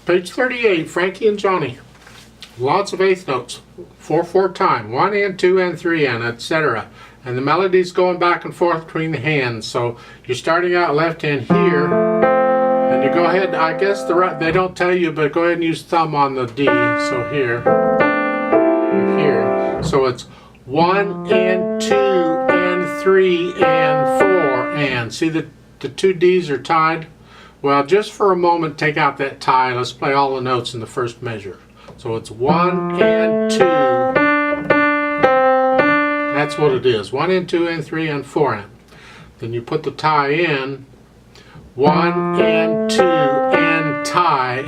Page 38, Frankie and Johnny. Lots of eighth notes. 4/4 time. 1 and 2 and 3 and etc. And the melody's going back and forth between the hands. So you're starting out left hand here, and you go ahead. I guess the right, they don't tell you, but go ahead and use thumb on the D. So here, here. So it's 1 and 2 and 3 and 4 and. See the two D's are tied? Well, just for a moment, take out that tie. Let's play all the notes in the first measure. So it's 1 and 2. That's what it is. 1 and 2 and 3 and 4 and. Then you put the tie in. 1 and 2 and tie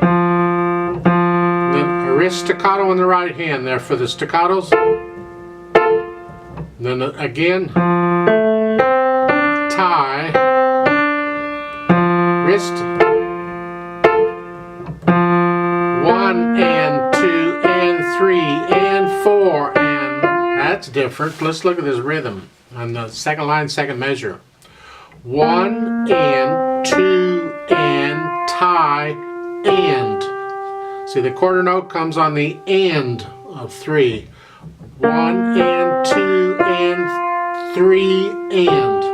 and. Then a wrist staccato in the right hand there for the staccatos. Then again, tie, wrist. 1 and 2 and 3 and 4 and. That's different. Let's look at this rhythm on the second line, second measure. 1 and 2 and tie and. See, the quarter note comes on the end of 3. 1 and 2 and 3 and.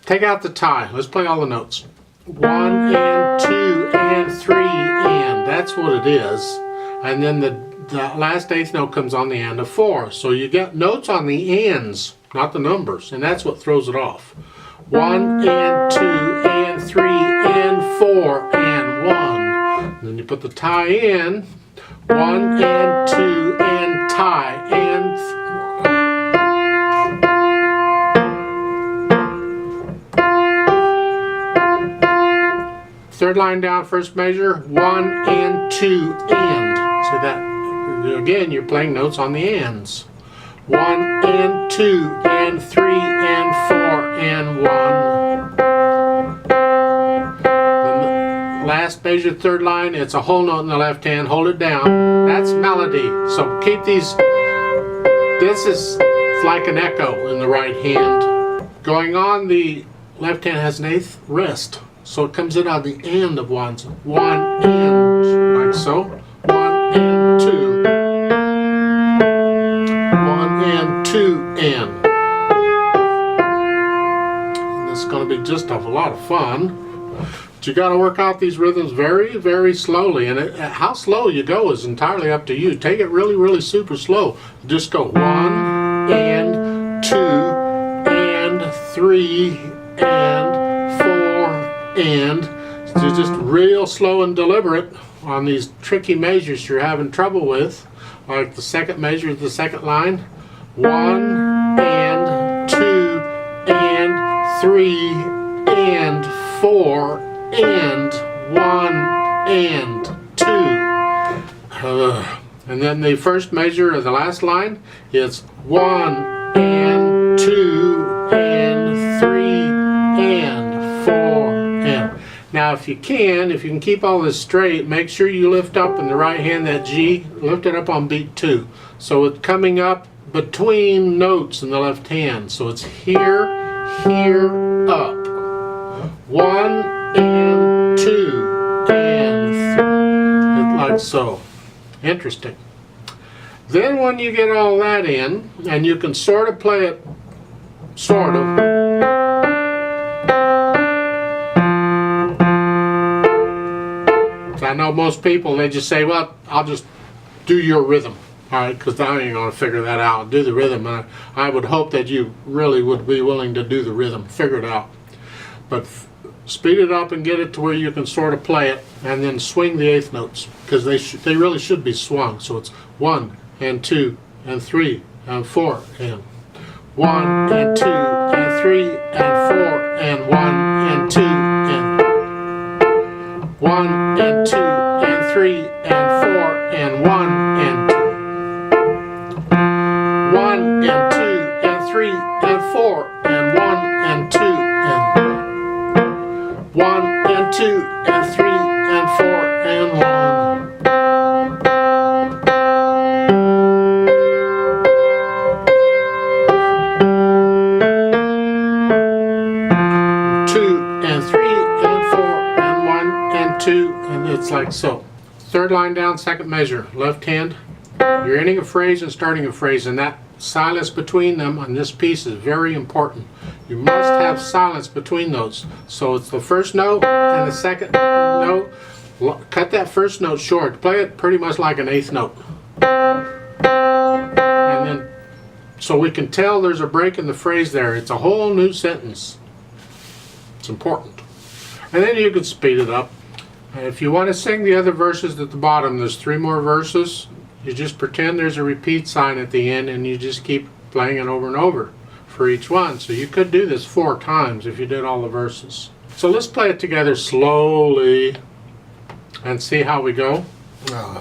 Take out the tie. Let's play all the notes. 1 and 2 and 3 and. That's what it is. And then the last eighth note comes on the end of 4. So you get notes on the ends, not the numbers, and that's what throws it off. 1 and 2 and 3 and 4 and 1. And then you put the tie in. 1 and 2 and tie and. Third line down, first measure, 1 and 2 and. So that, again, you're playing notes on the ends. 1 and 2 and 3 and 4 and 1. Then the last measure, third line, it's a whole note in the left hand. Hold it down. That's melody. So keep these. This is like an echo in the right hand. Going on, the left hand has an eighth wrist. So it comes in on the end of ones. 1 and, like so. 1 and 2. 1 and 2 and. And this is going to be just a lot of fun. But you got to work out these rhythms very, very slowly. And how slow you go is entirely up to you. Take it really, really super slow. Just go 1 and 2 and 3 and 4 and. So just real slow and deliberate on these tricky measures you're having trouble with, like the second measure, the second line. 1 and 2 and 3 and 4 and 1 and 2. And then the first measure of the last line is 1 and 2 and 3 and 4 and. Now if you can keep all this straight, make sure you lift up in the right hand that G, lift it up on beat 2. So it's coming up between notes in the left hand. So it's here, here, up. 1 and 2 and 3. Like so. Interesting. Then when you get all that in, and you can sort of play it, sort of. I know most people, they just say, well, I'll just do your rhythm, all right, because I ain't going to figure that out. Do the rhythm. And I would hope that you really would be willing to do the rhythm, figure it out. But speed it up and get it to where you can sort of play it, and then swing the eighth notes, because they really should be swung. So it's 1 and 2 and 3 and 4 and 1 and 2 and 3 and 4 and 1 and 2 and 1 and 2 and 3 and 4 and 1 and 2. 1 and 2 and 3 and 4 and 1 and 2 and 1 and 2 and 3 and 4 and 1. 2 and 3 and 4 and 1 and 2, and it's like so. Third line down, second measure, left hand. You're ending a phrase and starting a phrase, and that silence between them on this piece is very important. You must have silence between those. So it's the first note and the second note. Cut that first note short. Play it pretty much like an eighth note. And then, so we can tell there's a break in the phrase there. It's a whole new sentence. It's important. And then you can speed it up. If you want to sing the other verses at the bottom, there's 3 more verses. You just pretend there's a repeat sign at the end, and you just keep playing it over and over for each one. So you could do this 4 times if you did all the verses. So let's play it together slowly and see how we go.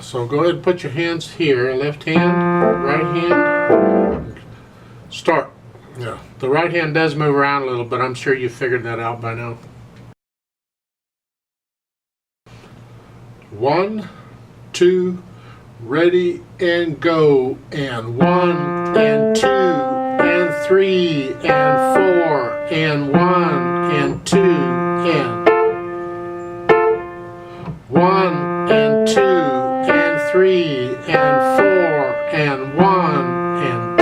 So go ahead and put your hands here. Left hand, right hand. Start. Yeah. The right hand does move around a little, but I'm sure you figured that out by now. 1, 2, ready and go, and 1 and 2 and 3 and 4 and 1 and 2 and 1 and 2 and 3 and 4 and 1 and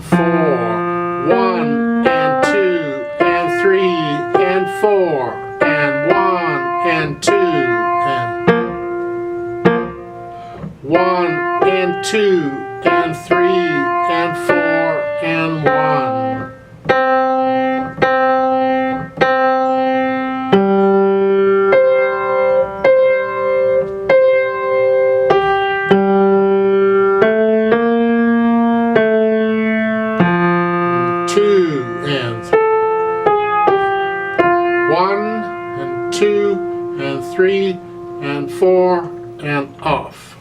4, 1 and 2 and 3 and 4 and 1 and 2 and 1 and 2 and 3 and 4 and 1. And 2 and 3 and 4 and off.